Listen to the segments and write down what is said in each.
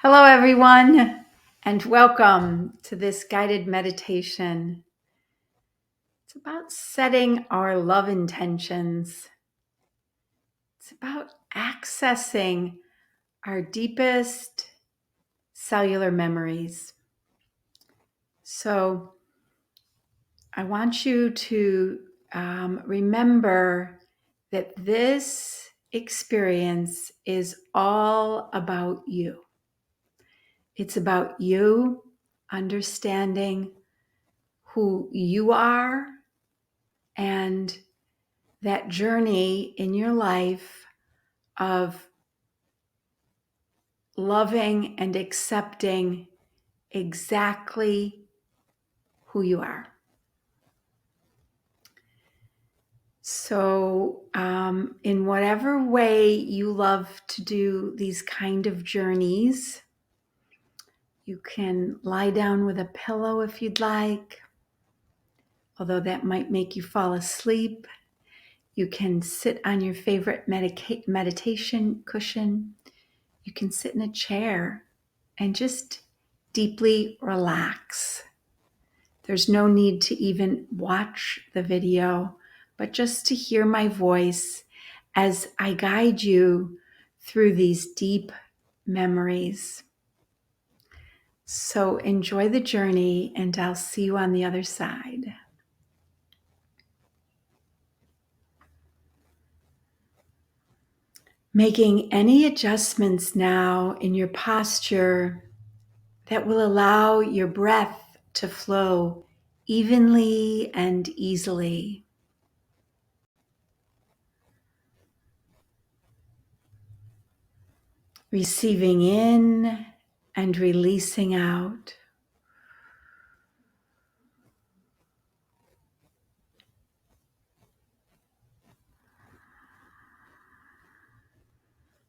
Hello, everyone, and welcome to this guided meditation. It's about setting our love intentions. It's about accessing our deepest cellular memories. So, I want you to remember that this experience is all about you. It's about you understanding who you are and that journey in your life of loving and accepting exactly who you are. So, in whatever way you love to do these kind of journeys, you can lie down with a pillow if you'd like, although that might make you fall asleep. You can sit on your favorite meditation cushion. You can sit in a chair and just deeply relax. There's no need to even watch the video, but just to hear my voice as I guide you through these deep memories. So enjoy the journey, and I'll see you on the other side. Making any adjustments now in your posture that will allow your breath to flow evenly and easily. Receiving in and releasing out.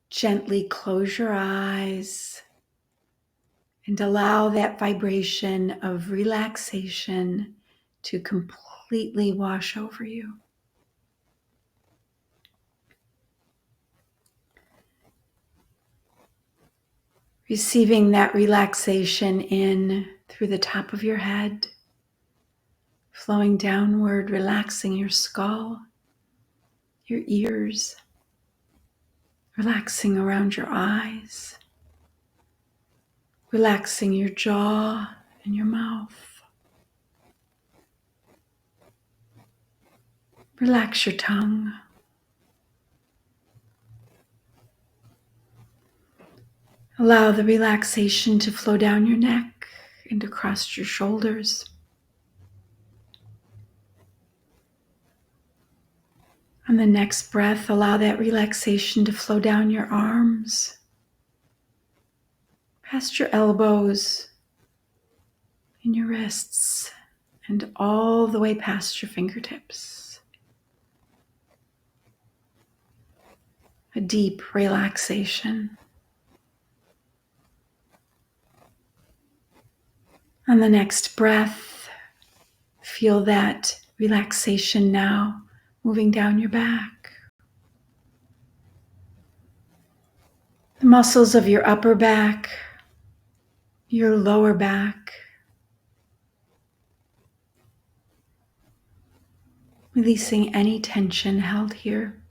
Gently close your eyes and allow that vibration of relaxation to completely wash over you. Receiving that relaxation in through the top of your head, flowing downward, relaxing your skull, your ears, relaxing around your eyes, relaxing your jaw and your mouth. Relax your tongue. Allow the relaxation to flow down your neck and across your shoulders. On the next breath, allow that relaxation to flow down your arms, past your elbows and your wrists, and all the way past your fingertips. A deep relaxation. On the next breath, feel that relaxation now moving down your back. The muscles of your upper back, your lower back, releasing any tension held here.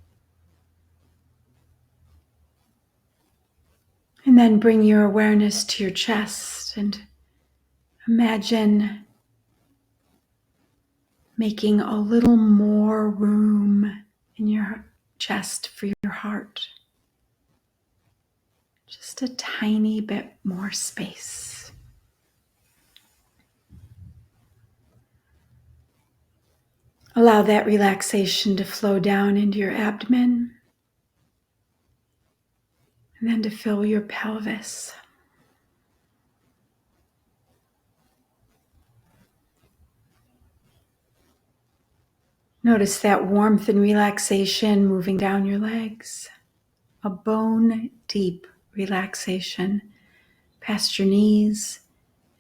And then bring your awareness to your chest and imagine making a little more room in your chest for your heart. Just a tiny bit more space. Allow that relaxation to flow down into your abdomen and then to fill your pelvis. Notice that warmth and relaxation moving down your legs. A bone deep relaxation past your knees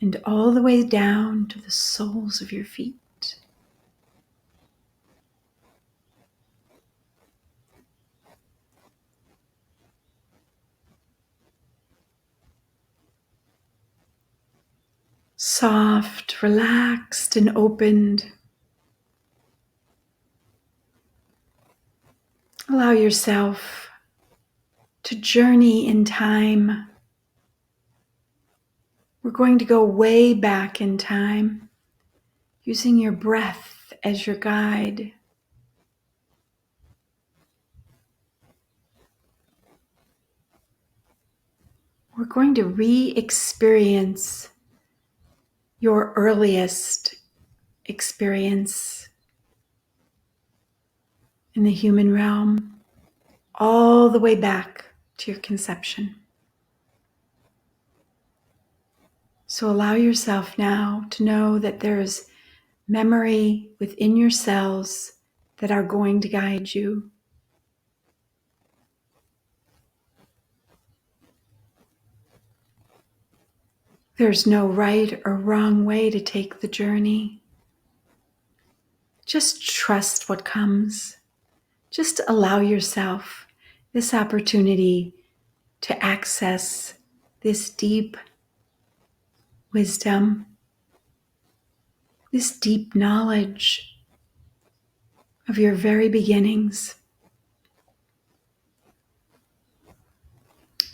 and all the way down to the soles of your feet. soft, relaxed, and opened. Allow yourself to journey in time. We're going to go way back in time, using your breath as your guide. We're going to re-experience your earliest experience in the human realm, all the way back to your conception. So allow yourself now to know that there's memory within your cells that are going to guide you. There's no right or wrong way to take the journey. Just trust what comes. Just allow yourself this opportunity to access this deep wisdom, this deep knowledge of your very beginnings.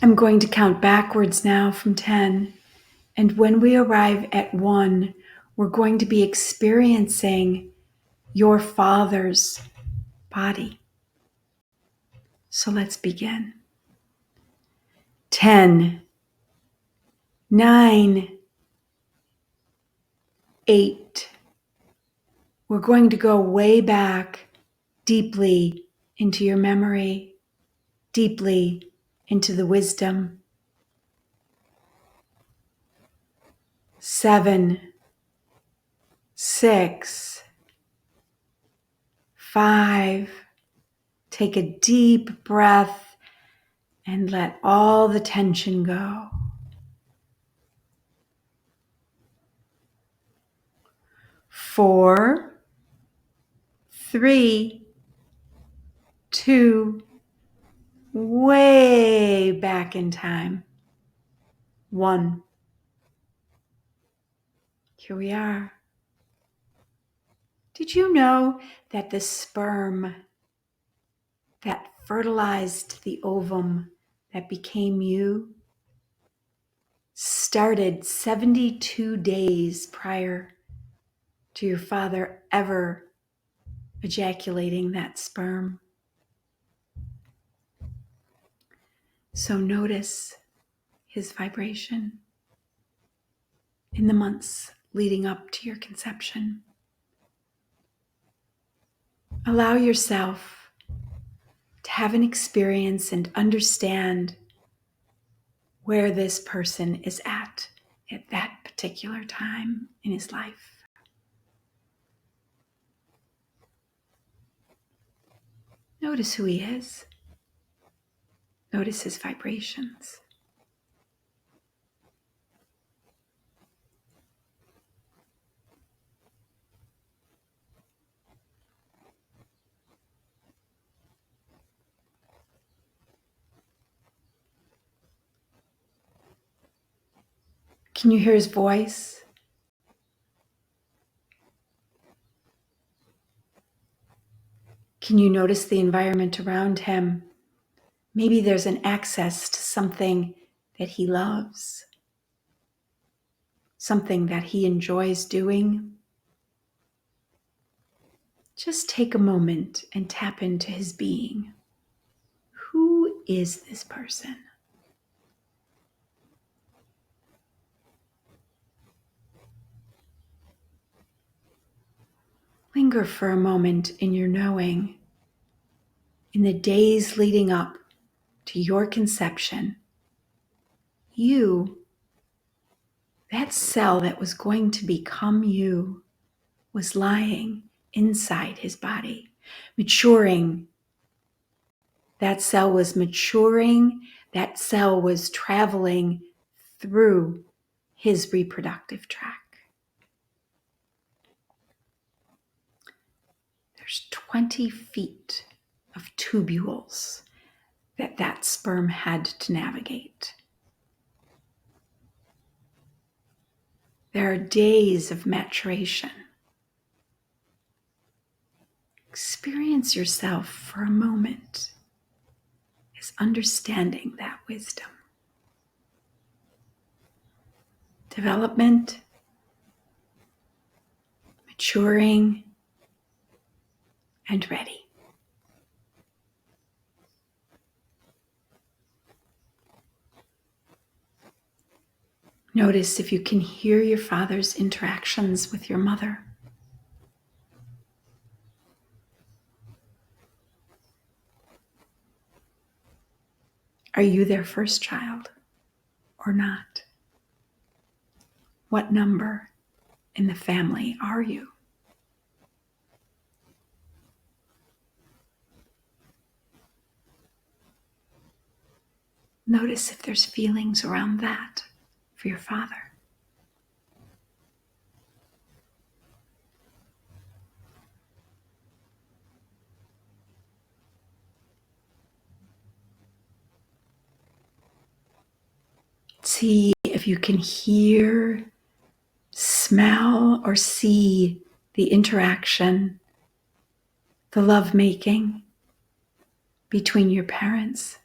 I'm going to count backwards now from 10. And when we arrive at 1, we're going to be experiencing your father's body. So let's begin. 10, 9, 8. We're going to go way back deeply into your memory, deeply into the wisdom. 7, 6, 5. Take a deep breath and let all the tension go. 4, 3, 2, way back in time. 1. Here we are. Did you know that the sperm that fertilized the ovum that became you started 72 days prior to your father ever ejaculating that sperm? So notice his vibration in the months leading up to your conception. Allow yourself to have an experience and understand where this person is at that particular time in his life. Notice who he is. Notice his vibrations. Can you hear his voice? Can you notice the environment around him? Maybe there's an access to something that he loves, something that he enjoys doing. Just take a moment and tap into his being. Who is this person? Linger for a moment in your knowing. In the days leading up to your conception, you, that cell that was going to become you, was lying inside his body, maturing. That cell was maturing. That cell was traveling through his reproductive tract. There's 20 feet of tubules that sperm had to navigate. There are days of maturation. Experience yourself for a moment as understanding that wisdom. Development, maturing, and ready. Notice if you can hear your father's interactions with your mother. Are you their first child or not? What number in the family are you? Notice if there's feelings around that for your father. See if you can hear, smell, or see the interaction, the lovemaking between your parents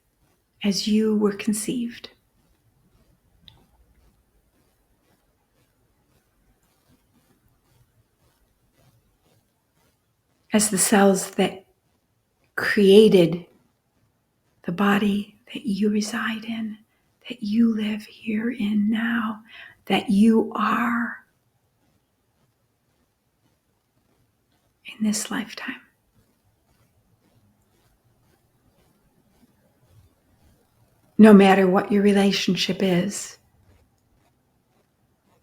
as you were conceived. As the cells that created the body that you reside in, that you live here in now, that you are in this lifetime. No matter what your relationship is,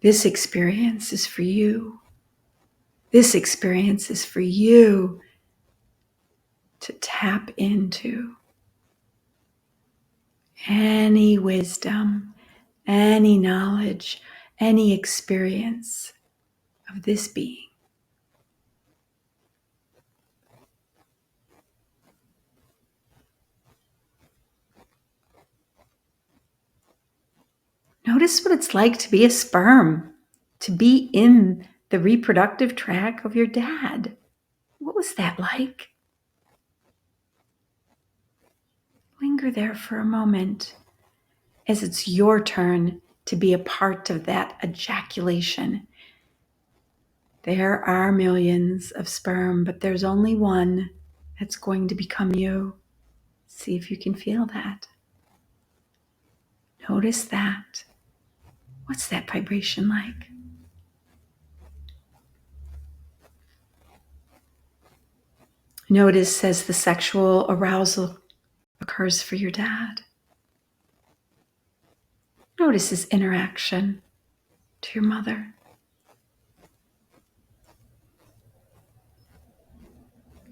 this experience is for you. This experience is for you to tap into any wisdom, any knowledge, any experience of this being. Notice what it's like to be a sperm, to be in the reproductive tract of your dad. What was that like? Linger there for a moment as it's your turn to be a part of that ejaculation. There are millions of sperm, but there's only one that's going to become you. See if you can feel that. Notice that. What's that vibration like? Notice as the sexual arousal occurs for your dad. Notice his interaction to your mother.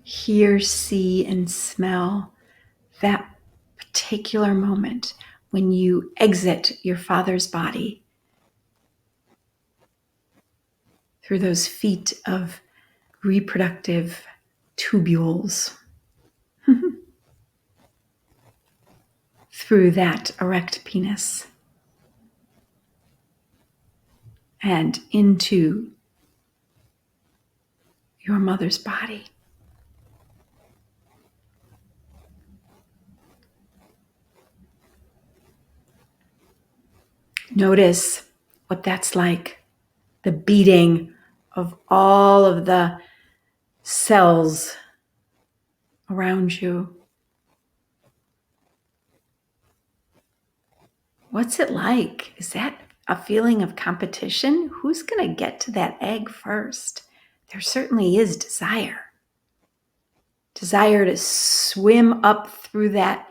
Hear, see, and smell that particular moment when you exit your father's body through those feet of reproductive tubules, through that erect penis, and into your mother's body. Notice what that's like, the beating of all of the cells around you. What's it like? Is that a feeling of competition? Who's going to get to that egg first? There certainly is desire. Desire to swim up through that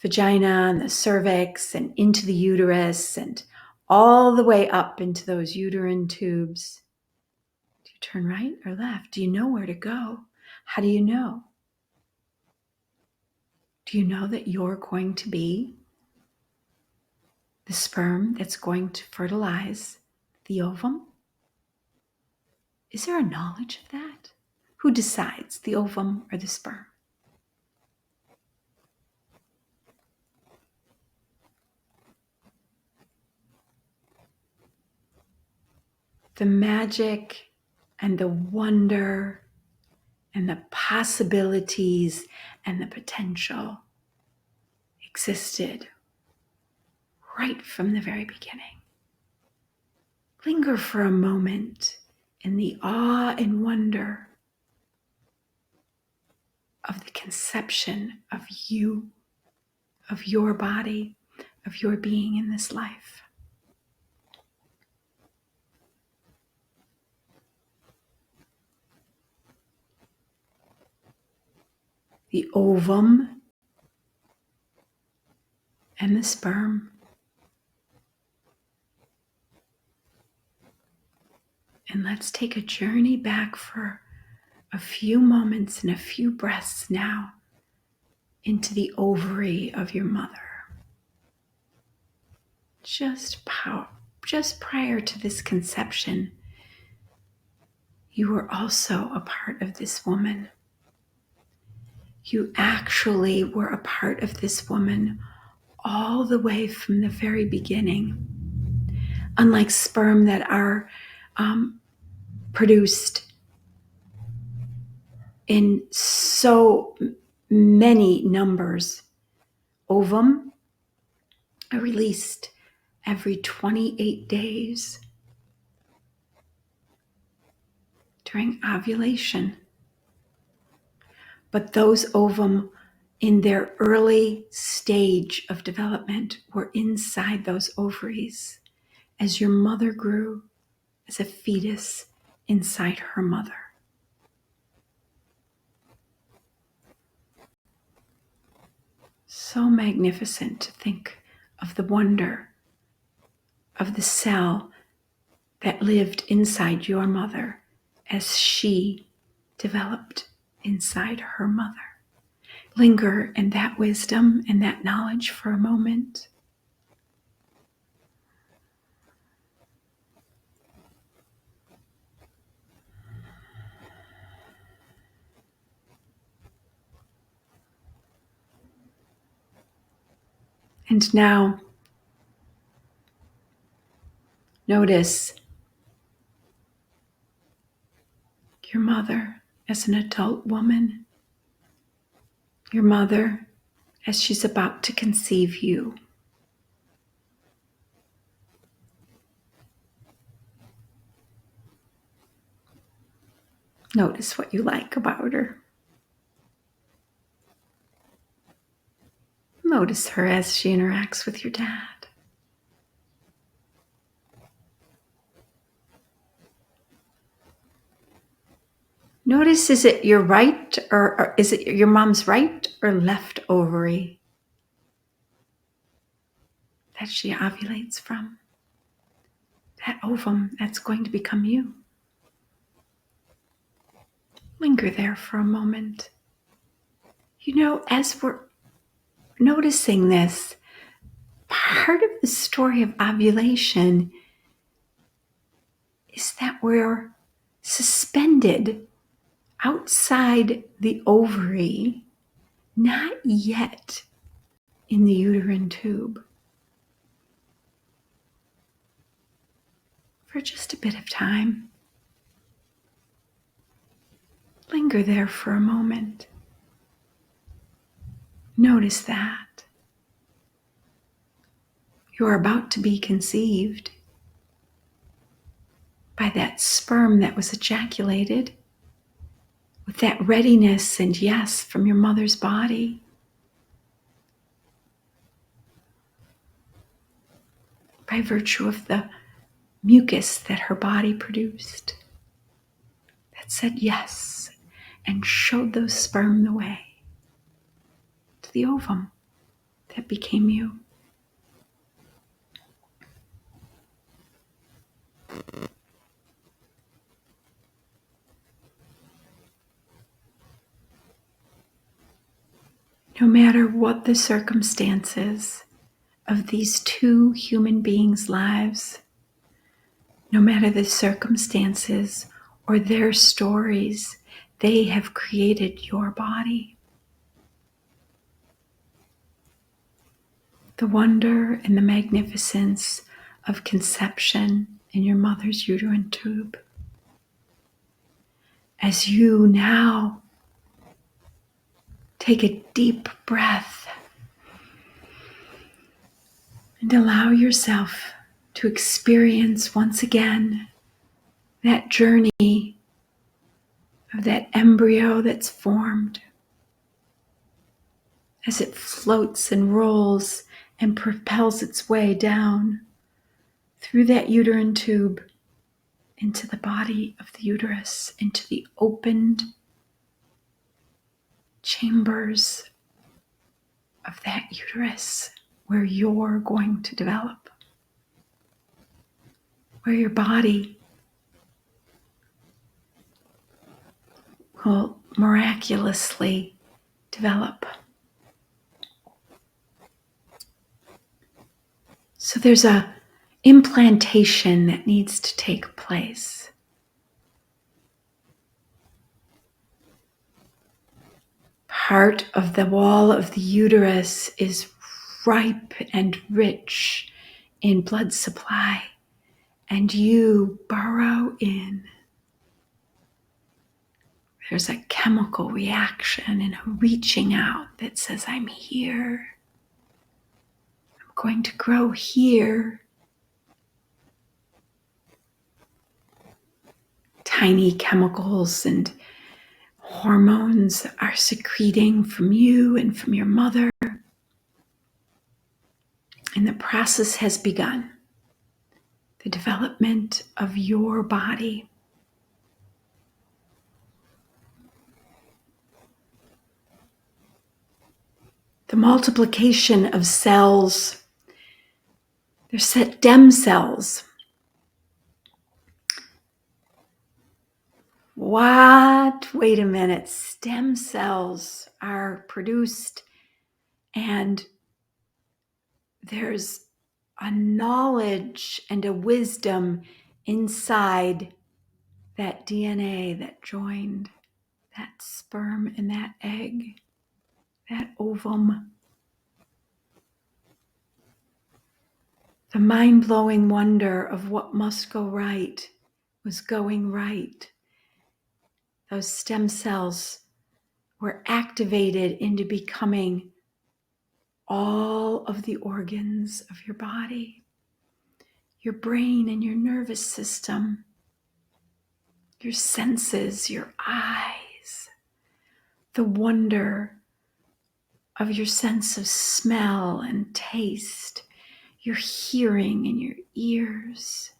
vagina and the cervix and into the uterus and all the way up into those uterine tubes. Do you turn right or left? Do you know where to go? How do you know? Do you know that you're going to be the sperm that's going to fertilize the ovum? Is there a knowledge of that? Who decides, the ovum or the sperm? the magic and the wonder and the possibilities and the potential existed right from the very beginning. Linger for a moment in the awe and wonder of the conception of you, of your body, of your being in this life. The ovum and the sperm. And let's take a journey back for a few moments and a few breaths now into the ovary of your mother. Just prior to this conception, you were also a part of this woman. You actually were a part of this woman all the way from the very beginning. Unlike sperm that are produced in so many numbers, ovum are released every 28 days during ovulation. But those ovum in their early stage of development were inside those ovaries as your mother grew as a fetus inside her mother. So magnificent to think of the wonder of the cell that lived inside your mother as she developed inside her mother. Linger in that wisdom and that knowledge for a moment. And now, notice your mother as an adult woman, your mother as she's about to conceive you. Notice what you like about her. Notice her as she interacts with your dad. Notice, is it your right or is it your mom's right or left ovary that she ovulates from? That ovum that's going to become you. Linger there for a moment. You know, as we're noticing this, part of the story of ovulation is that we're suspended outside the ovary, not yet in the uterine tube, for just a bit of time. Linger there for a moment. Notice that. You're about to be conceived by that sperm that was ejaculated with that readiness and yes from your mother's body. By virtue of the mucus that her body produced that said yes and showed those sperm the way to the ovum that became you. No matter what the circumstances of these two human beings' lives, no matter the circumstances or their stories, they have created your body. The wonder and the magnificence of conception in your mother's uterine tube. As you now take a deep breath and allow yourself to experience once again that journey of that embryo that's formed as it floats and rolls and propels its way down through that uterine tube into the body of the uterus, into the opened chambers of that uterus where you're going to develop, where your body will miraculously develop. So there's a implantation that needs to take place. Part of the wall of the uterus is ripe and rich in blood supply, and you burrow in. There's a chemical reaction and a reaching out that says, I'm here. I'm going to grow here. Tiny chemicals and hormones are secreting from you and from your mother. And the process has begun. The development of your body. The multiplication of cells. They're stem cells. What? Wait a minute. Stem cells are produced, and there's a knowledge and a wisdom inside that DNA that joined that sperm and that egg, that ovum. The mind-blowing wonder of what must go right was going right. Those stem cells were activated into becoming all of the organs of your body, your brain and your nervous system, your senses, your eyes, the wonder of your sense of smell and taste, your hearing and your ears,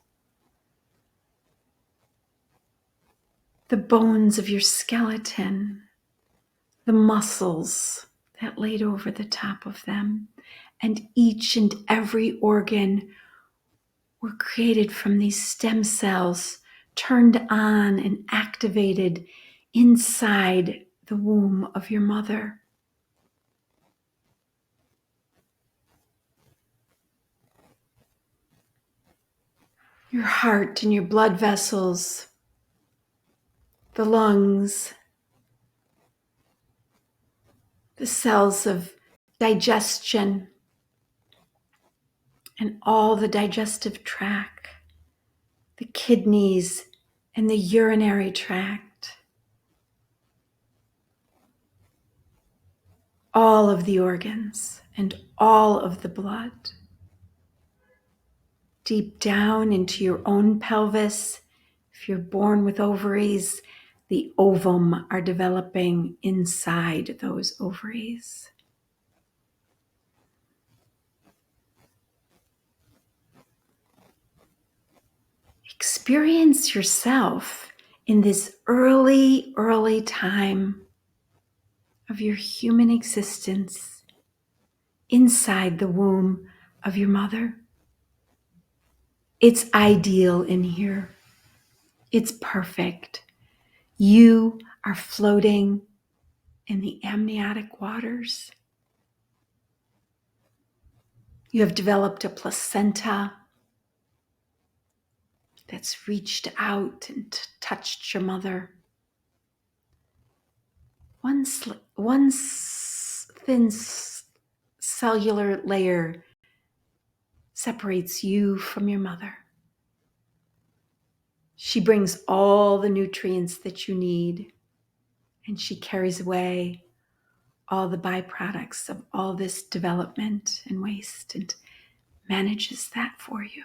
the bones of your skeleton, the muscles that laid over the top of them, and each and every organ were created from these stem cells, turned on and activated inside the womb of your mother. Your heart and your blood vessels, the lungs, the cells of digestion, and all the digestive tract, the kidneys and the urinary tract, all of the organs and all of the blood. Deep down into your own pelvis, if you're born with ovaries, the ovum are developing inside those ovaries. Experience yourself in this early time of your human existence inside the womb of your mother. It's ideal in here. It's perfect. You are floating in the amniotic waters. You have developed a placenta that's reached out and touched your mother. One thin cellular layer separates you from your mother. She brings all the nutrients that you need, and she carries away all the byproducts of all this development and waste and manages that for you.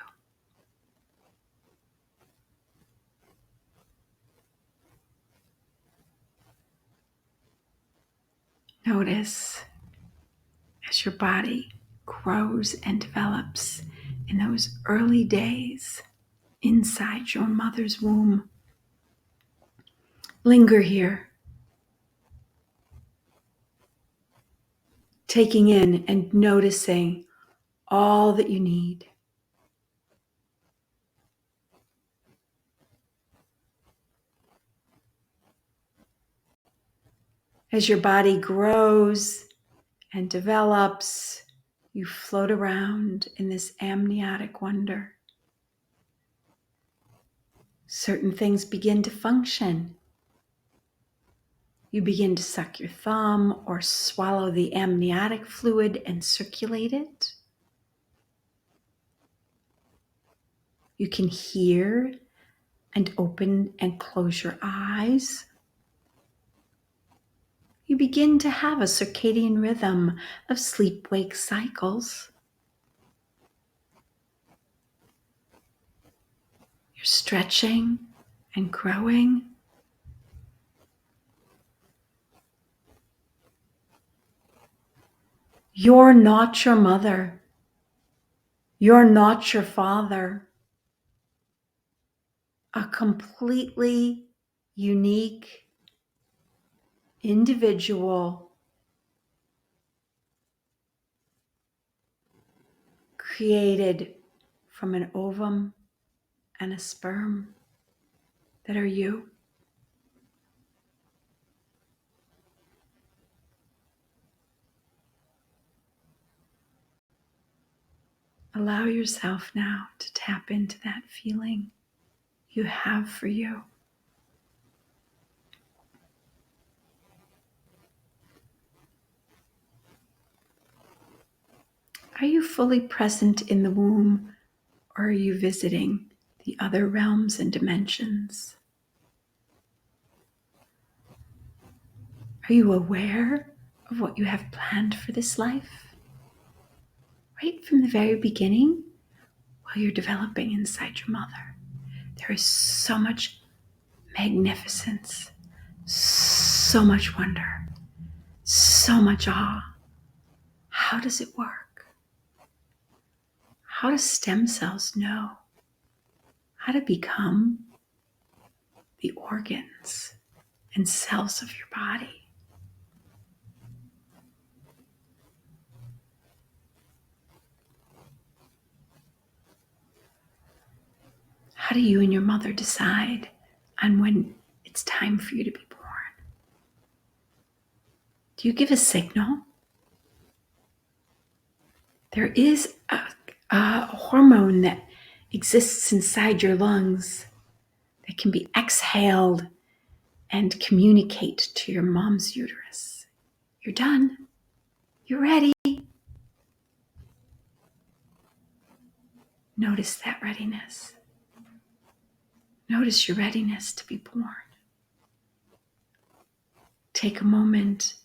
Notice as your body grows and develops in those early days inside your mother's womb. Linger here, taking in and noticing all that you need. As your body grows and develops, you float around in this amniotic wonder. Certain things begin to function. You begin to suck your thumb or swallow the amniotic fluid and circulate it. You can hear and open and close your eyes. You begin to have a circadian rhythm of sleep-wake cycles. You're stretching and growing. You're not your mother. You're not your father. A completely unique individual created from an ovum and a sperm that are you. Allow yourself now to tap into that feeling you have for you. Are you fully present in the womb, or are you visiting the other realms and dimensions? Are you aware of what you have planned for this life? Right from the very beginning, while you're developing inside your mother, there is so much magnificence, so much wonder, so much awe. How does it work? How do stem cells know how to become the organs and cells of your body? How do you and your mother decide on when it's time for you to be born? Do you give a signal? There is a hormone that exists inside your lungs that can be exhaled and communicate to your mom's uterus. You're done. You're ready. Notice that readiness. Notice your readiness to be born. Take a moment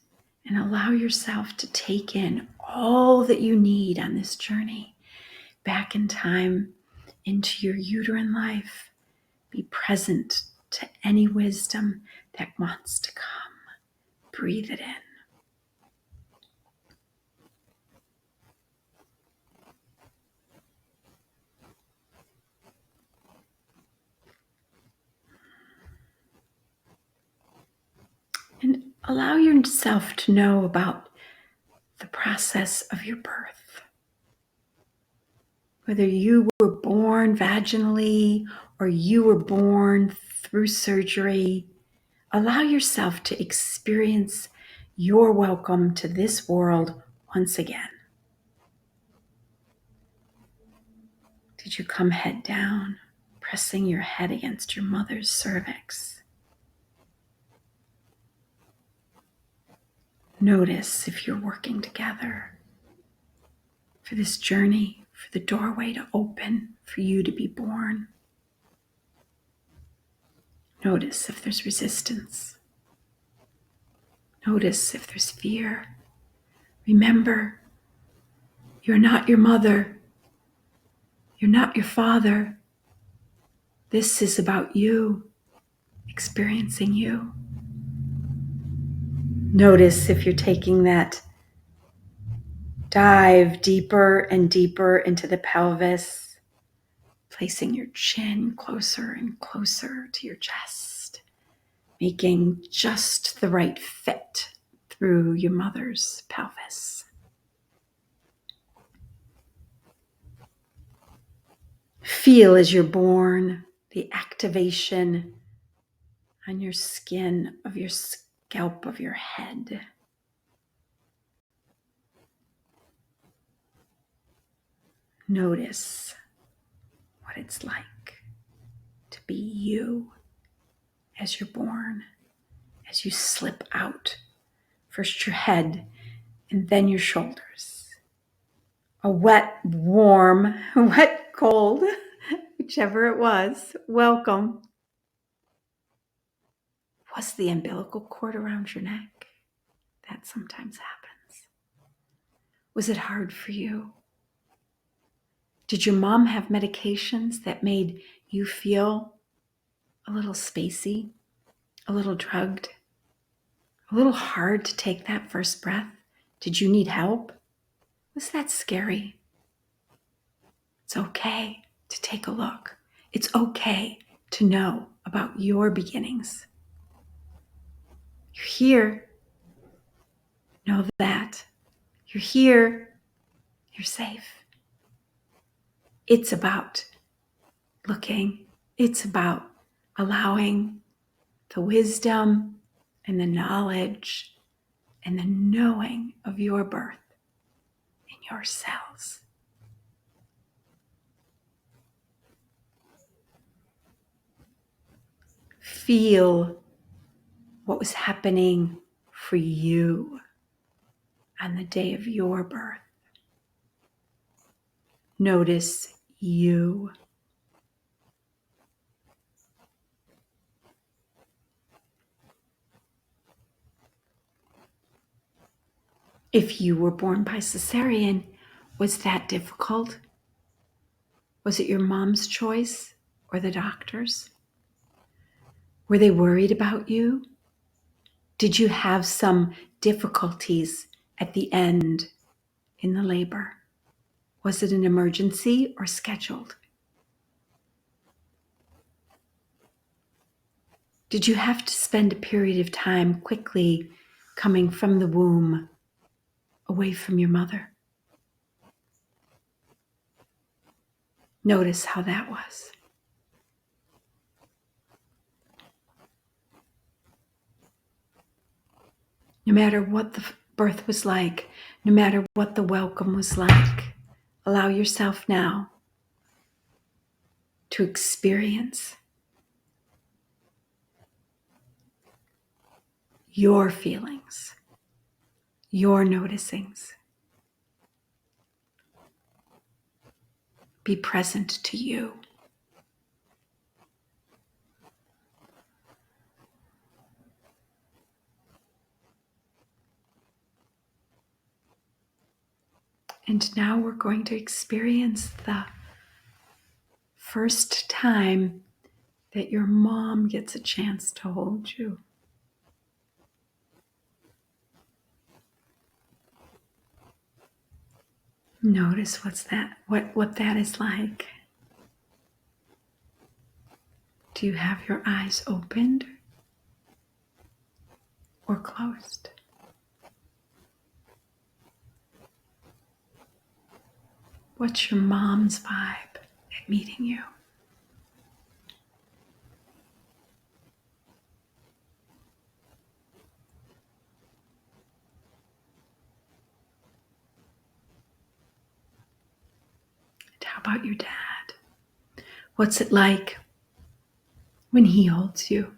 and allow yourself to take in all that you need on this journey back in time into your uterine life. Be present to any wisdom that wants to come. Breathe it in. And allow yourself to know about the process of your birth. Whether you were born vaginally or you were born through surgery, allow yourself to experience your welcome to this world once again. Did you come head down, pressing your head against your mother's cervix? Notice if you're working together for this journey, for the doorway to open, for you to be born. Notice if there's resistance. Notice if there's fear. Remember, you're not your mother. You're not your father. This is about you, experiencing you. Notice if you're taking that dive deeper and deeper into the pelvis, placing your chin closer and closer to your chest, making just the right fit through your mother's pelvis. Feel as you're born the activation on your skin of your scalp of your head. Notice what it's like to be you as you're born, as you slip out. First your head and then your shoulders. A wet, warm, wet, cold, whichever it was, welcome. Was the umbilical cord around your neck? That sometimes happens. Was it hard for you? Did your mom have medications that made you feel a little spacey, a little drugged, a little hard to take that first breath? Did you need help? Was that scary? It's okay to take a look. It's okay to know about your beginnings. You're here. Know that. You're here. You're safe. It's about looking. It's about allowing the wisdom and the knowledge and the knowing of your birth in your cells. Feel what was happening for you on the day of your birth. Notice you. If you were born by cesarean, was that difficult? Was it your mom's choice or the doctor's? Were they worried about you? Did you have some difficulties at the end in the labor? Was it an emergency or scheduled? Did you have to spend a period of time quickly coming from the womb away from your mother? Notice how that was. No matter what the birth was like, no matter what the welcome was like, allow yourself now to experience your feelings, your noticings. Be present to you. And now we're going to experience the first time that your mom gets a chance to hold you. Notice what that is like. Do you have your eyes opened or closed? What's your mom's vibe at meeting you? And how about your dad? What's it like when he holds you?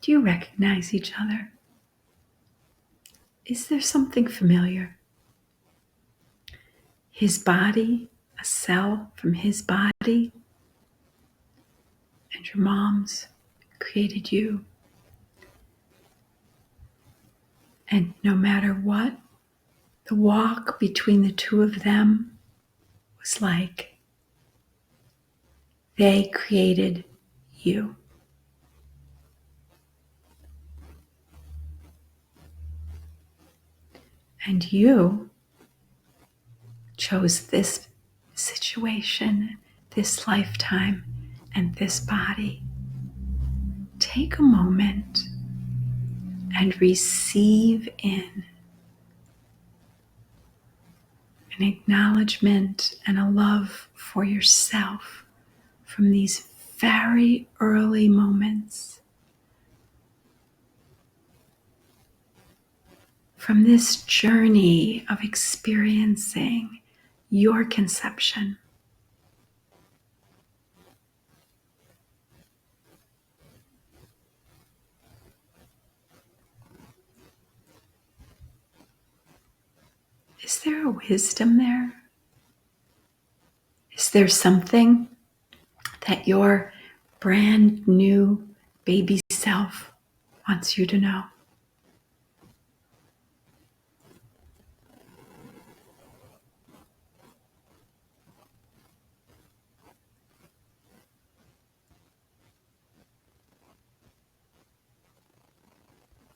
Do you recognize each other? Is there something familiar? His body, a cell from his body, and your mom's. created you. And no matter what, the walk between the two of them was like they created you. And you chose this situation, this lifetime, and this body. Take a moment and receive in an acknowledgement and a love for yourself from these very early moments, from this journey of experiencing your conception. Is there a wisdom there? Is there something that your brand new baby self wants you to know?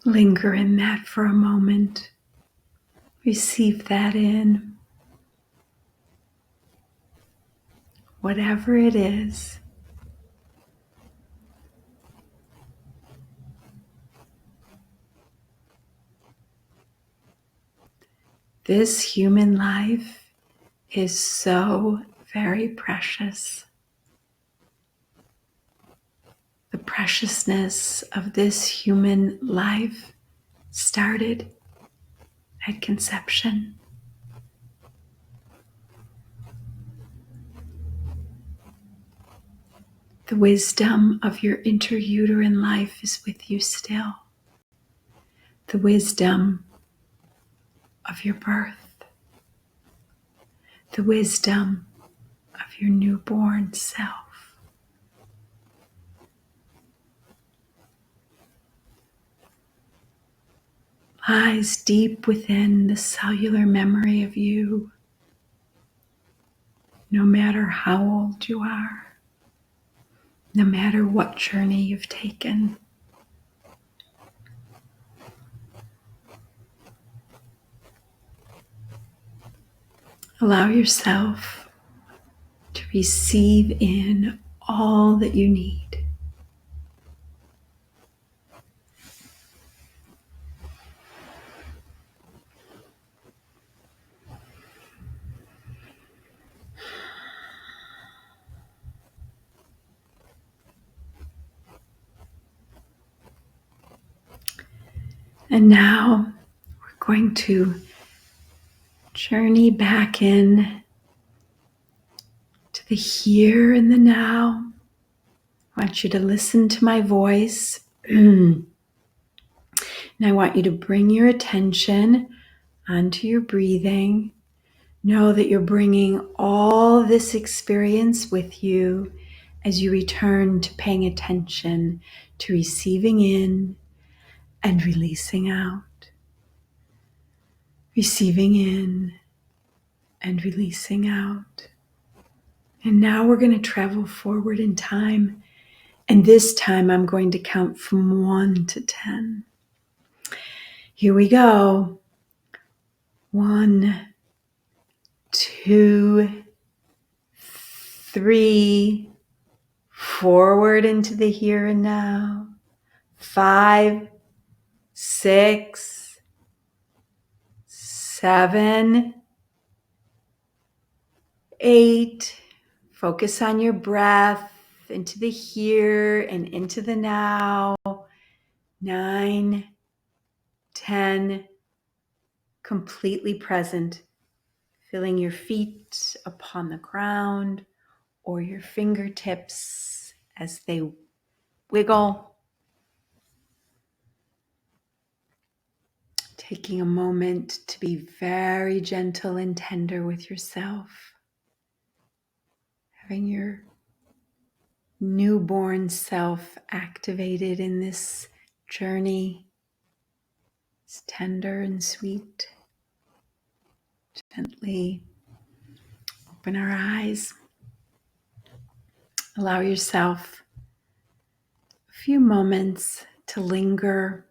Linger in that for a moment. Receive that in. Whatever it is. This human life is so very precious. The preciousness of this human life started at conception. The wisdom of your intrauterine life is with you still. The wisdom of your birth. The wisdom of your newborn self. Lies deep within the cellular memory of you, no matter how old you are, no matter what journey you've taken. Allow yourself to receive in all that you need. And now we're going to journey back in to the here and the now. I want you to listen to my voice. And I want you to bring your attention onto your breathing. Know that you're bringing all this experience with you as you return to paying attention to receiving in and releasing out. Receiving in and releasing out. And now we're going to travel forward in time. And this time I'm going to count from 1 to 10. Here we go. 1, 2, 3. Forward into the here and now. 5, 6, 7, 8. Focus on your breath into the here and into the now. 9, 10. Completely present. Feeling your feet upon the ground or your fingertips as they wiggle. Taking a moment to be very gentle and tender with yourself. Having your newborn self activated in this journey. It's tender and sweet. Gently open our eyes. Allow yourself a few moments to linger.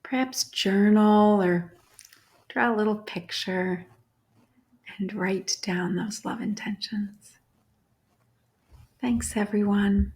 Perhaps journal or draw a little picture and write down those love intentions. Thanks, everyone.